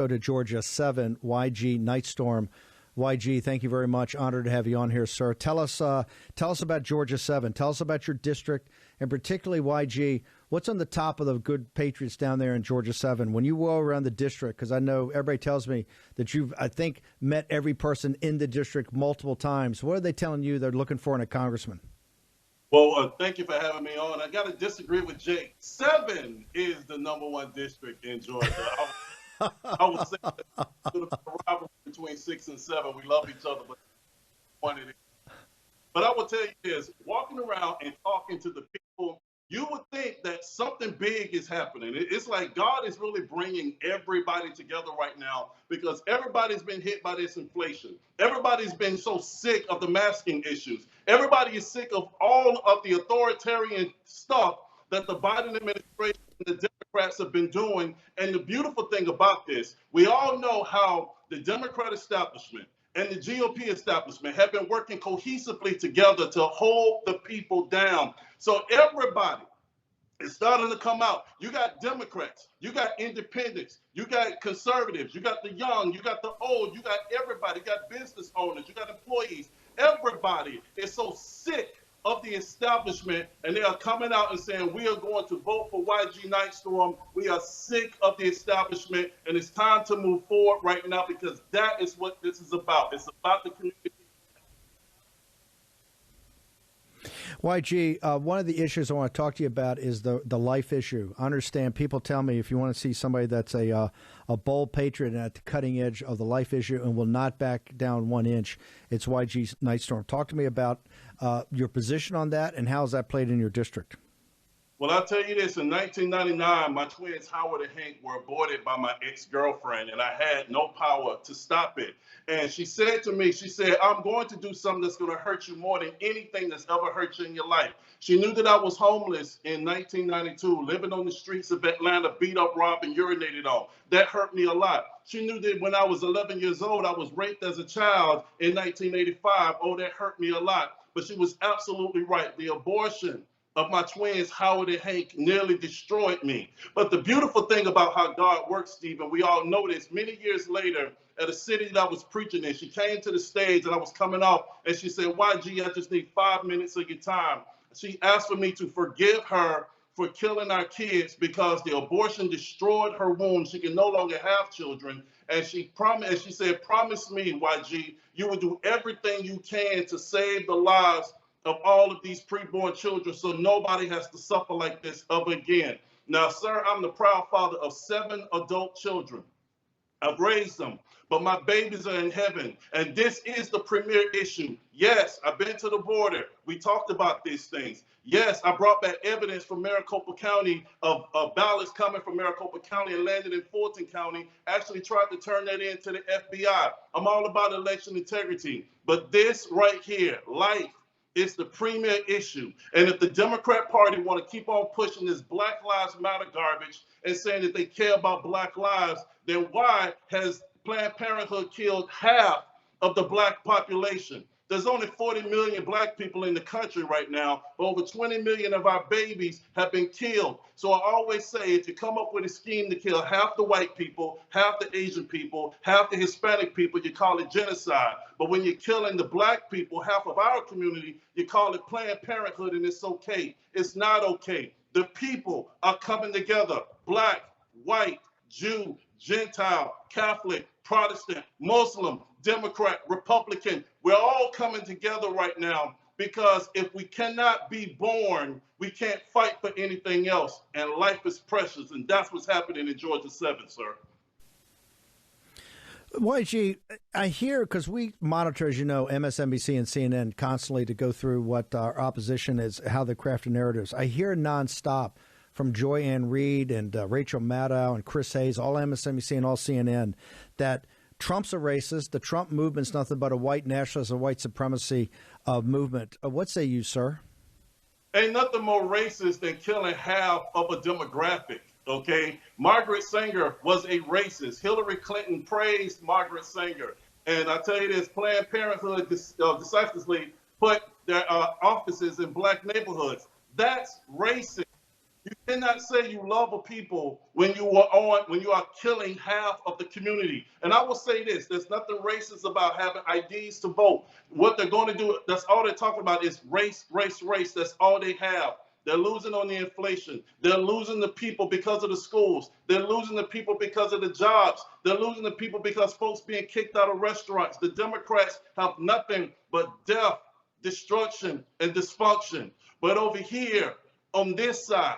Go to Georgia 7, YG Nyghtstorm. YG, thank you very much. Honored to have you on here, sir. Tell us about Georgia 7. Tell us about your district, and particularly YG. What's on the top of the good Patriots down there in Georgia 7? When you go around the district, because I know everybody tells me that you've, I think, met every person in the district multiple times. What are they telling you they're looking for in a congressman? Well, thank you for having me on. I got to disagree with Jake. 7 is the #1 district in Georgia. I would say that a rivalry between 6 and 7. We love each other, but one it is. But I will tell you this: walking around and talking to the people, you would think that something big is happening. It's like God is really bringing everybody together right now because everybody's been hit by this inflation. Everybody's been so sick of the masking issues. Everybody is sick of all of the authoritarian stuff that the Biden administration and the Democrats have been doing. And the beautiful thing about this, we all know how the Democrat establishment and the GOP establishment have been working cohesively together to hold the people down. So everybody is starting to come out. You got Democrats, you got independents, you got conservatives, you got the young, you got the old, you got everybody, you got business owners, you got employees. Everybody is so sick of the establishment, and they are coming out and saying, we are going to vote for YG Nyghtstorm. We are sick of the establishment, and it's time to move forward right now because that is what this is about. It's about the community. YG, one of the issues I want to talk to you about is the life issue. I understand people tell me if you want to see somebody that's a bold patriot and at the cutting edge of the life issue and will not back down 1 inch, it's YG Nyghtstorm. Talk to me about your position on that and how has that played in your district? Well, I'll tell you this. In 1999, my twins, Howard and Hank, were aborted by my ex-girlfriend, and I had no power to stop it. And she said to me, she said, I'm going to do something that's going to hurt you more than anything that's ever hurt you in your life. She knew that I was homeless in 1992, living on the streets of Atlanta, beat up, robbed, and urinated on. That hurt me a lot. She knew that when I was 11 years old, I was raped as a child in 1985. Oh, that hurt me a lot. But she was absolutely right. The abortion of my twins, Howard and Hank, nearly destroyed me. But the beautiful thing about how God works, Stephen, we all know this, many years later, at a city that I was preaching in, she came to the stage and I was coming off and she said, YG, I just need 5 minutes of your time. She asked for me to forgive her for killing our kids because the abortion destroyed her womb. She can no longer have children. And she promised, and she said, promise me, YG, you will do everything you can to save the lives of all of these preborn children so nobody has to suffer like this ever again. Now, sir, I'm the proud father of 7 adult children. I've raised them, but my babies are in heaven. And this is the premier issue. Yes, I've been to the border. We talked about these things. Yes, I brought back evidence from Maricopa County of ballots coming from Maricopa County and landed in Fulton County. Actually tried to turn that in to the FBI. I'm all about election integrity. But this right here, life, is the premier issue. And if the Democrat Party want to keep on pushing this Black Lives Matter garbage and saying that they care about Black lives, then why has Planned Parenthood killed half of the Black population? There's only 40 million Black people in the country right now. Over 20 million of our babies have been killed. So I always say, if you come up with a scheme to kill half the white people, half the Asian people, half the Hispanic people, you call it genocide. But when you're killing the Black people, half of our community, you call it Planned Parenthood, and it's okay. It's not okay. The people are coming together, Black, white, Jew, Gentile, Catholic, Protestant, Muslim, Democrat, Republican. We're all coming together right now because if we cannot be born, we can't fight for anything else. And life is precious. And that's what's happening in Georgia 7, sir. YG, I hear, because we monitor, as you know, MSNBC and CNN constantly to go through what our opposition is, how they craft narratives. I hear nonstop from Joy Ann Reid and Rachel Maddow and Chris Hayes, all MSNBC and all CNN, that Trump's a racist. The Trump movement's nothing but a white nationalist, a white supremacy movement. What say you, sir? Ain't nothing more racist than killing half of a demographic, okay? Margaret Sanger was a racist. Hillary Clinton praised Margaret Sanger. And I tell you this, Planned Parenthood decisively put their offices in Black neighborhoods. That's racist. You cannot say you love a people when you are killing half of the community. And I will say this: there's nothing racist about having IDs to vote. What they're going to do, that's all they're talking about is race, race, race. That's all they have. They're losing on the inflation. They're losing the people because of the schools. They're losing the people because of the jobs. They're losing the people because folks being kicked out of restaurants. The Democrats have nothing but death, destruction, and dysfunction. But over here, on this side,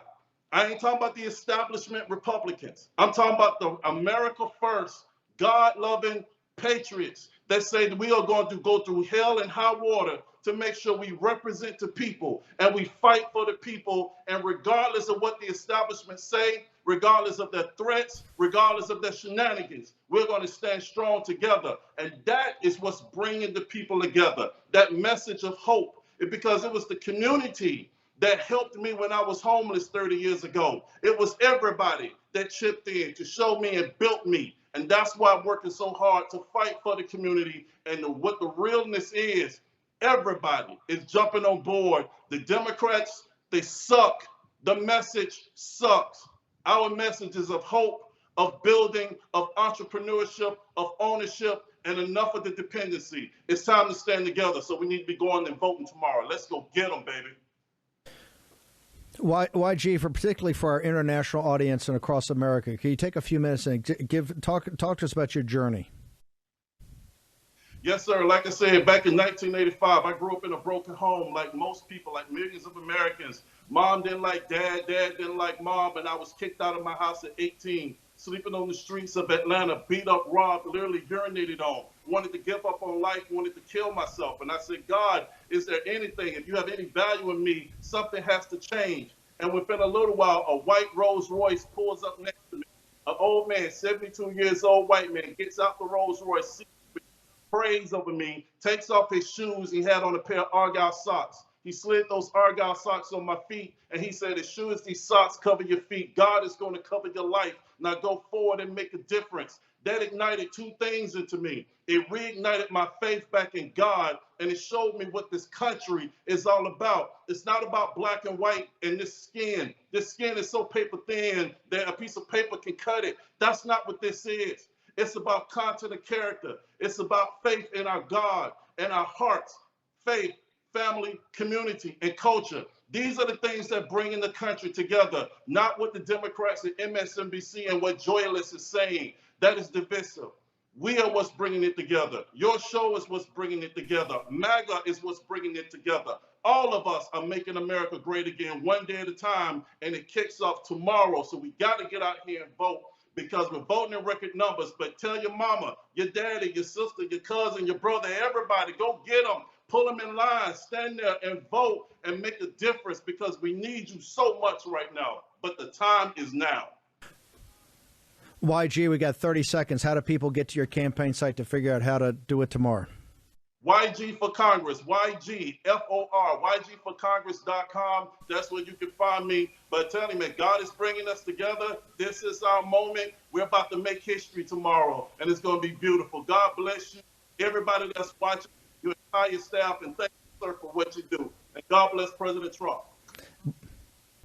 I ain't talking about the establishment Republicans. I'm talking about the America First, God-loving patriots that say that we are going to go through hell and high water to make sure we represent the people and we fight for the people. And regardless of what the establishment say, regardless of their threats, regardless of their shenanigans, we're going to stand strong together. And that is what's bringing the people together, that message of hope. Because it was the community that helped me when I was homeless 30 years ago. It was everybody that chipped in to show me and built me. And that's why I'm working so hard to fight for the community. And what the realness is, everybody is jumping on board. The Democrats, they suck. The message sucks. Our message is of hope, of building, of entrepreneurship, of ownership, and enough of the dependency. It's time to stand together. So we need to be going and voting tomorrow. Let's go get them, baby. YG, particularly for our international audience and across America, can you take a few minutes and talk to us about your journey? Yes, sir. Like I said, back in 1985, I grew up in a broken home like most people, like millions of Americans. Mom didn't like dad, dad didn't like mom, and I was kicked out of my house at 18, sleeping on the streets of Atlanta, beat up, robbed, literally urinated on, wanted to give up on life, wanted to kill myself. And I said, God, is there anything, if you have any value in me, something has to change. And within a little while, a white Rolls Royce pulls up next to me. An old man, 72 years old, white man, gets out the Rolls Royce, prays over me, takes off his shoes. He had on a pair of Argyle socks. He slid those Argyle socks on my feet, and he said, as sure as these socks cover your feet, God is going to cover your life. Now go forward and make a difference. That ignited two things into me. It reignited my faith back in God, and it showed me what this country is all about. It's not about black and white and this skin. This skin is so paper thin that a piece of paper can cut it. That's not what this is. It's about content and character. It's about faith in our God and our hearts, faith, family, community, and culture. These are the things that bring in the country together, not what the Democrats and MSNBC and what Joyless is saying. That is divisive. We are what's bringing it together. Your show is what's bringing it together. MAGA is what's bringing it together. All of us are making America great again, one day at a time, and it kicks off tomorrow. So we got to get out here and vote, because we're voting in record numbers. But tell your mama, your daddy, your sister, your cousin, your brother, everybody, go get them. Pull them in line, stand there and vote and make a difference, because we need you so much right now. But the time is now. YG, we got 30 seconds. How do people get to your campaign site to figure out how to do it tomorrow? YG for Congress, YG, F-O-R, YGforCongress.com. That's where you can find me. But tell me, man, God is bringing us together. This is our moment. We're about to make history tomorrow, and it's going to be beautiful. God bless you, everybody that's watching, your entire staff, and thank you, sir, for what you do. And God bless President Trump.